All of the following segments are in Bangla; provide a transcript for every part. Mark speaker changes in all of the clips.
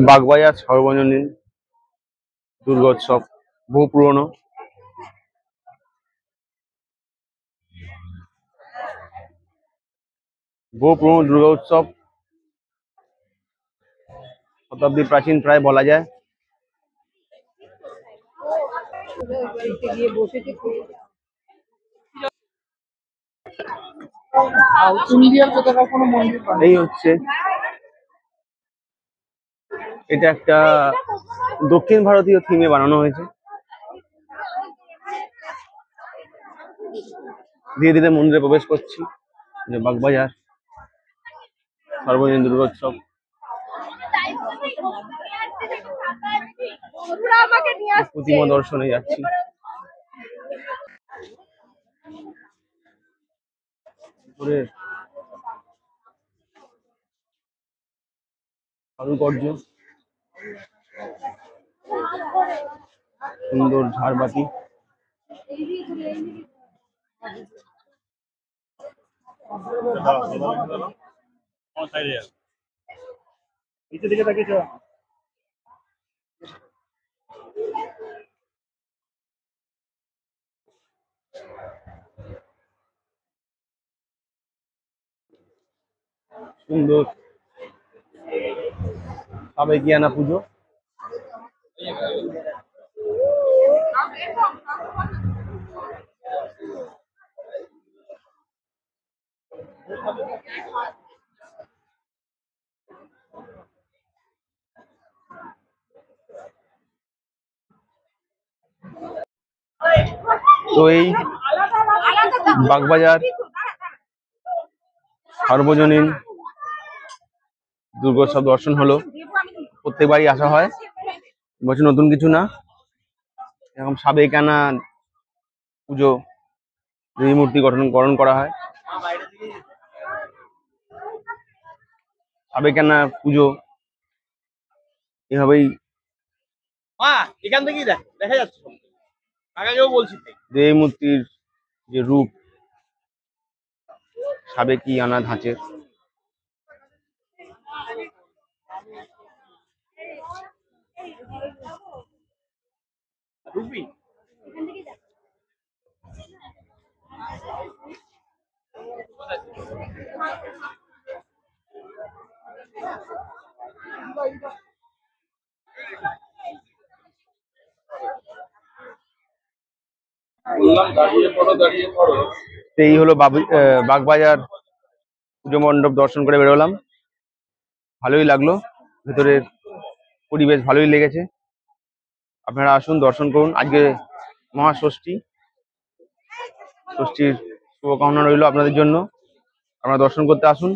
Speaker 1: বাগবাজার সর্বজনীন দুর্গোৎসব বহু পুরনো। দুর্গা উৎসব শতাব্দী প্রাচীন প্রায় বলা যায়। এই হচ্ছে, এটা একটা দক্ষিণ ভারতীয় থিমে বানানো হয়েছে। ধীরে ধীরে মন্দিরে প্রবেশ করছি। যে বাগবাজার সর্বজনীন দুর্গোৎসব। প্রতিমা দর্শনে যাচ্ছি। কারুকার্য, সুন্দর ঝাড়বাতি। সুন্দর সাবেকিয়ানা পুজো। তো এই বাগবাজার সর্বজনীন দুর্গোৎসব দর্শন হলো। প্রত্যেকবারই আসা হয়, বছর নতুন কিছু না। এরকম সাবেকিয়ানা পুজো, দেবী মূর্তি গঠন করা হয়। সাবেকিয়ানা পুজো এভাবেই
Speaker 2: এখান থেকেই দেখা যাচ্ছে। আগেও বলছি
Speaker 1: দেবী মূর্তির যে রূপ সাবেকিয়ানা ধাঁচের।
Speaker 2: রুবি
Speaker 1: এই হলো বাগবাজার পুজো মণ্ডপ দর্শন করে বেরোলাম। ভালোই লাগলো, ভেতরের পরিবেশ ভালোই লেগেছে। আপনারা আসুন, দর্শন করুন। আজকে মহাষষ্ঠী, ষষ্ঠীর শুভকামনা রইল আপনাদের জন্য। আপনারা দর্শন করতে আসুন।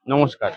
Speaker 1: নমস্কার।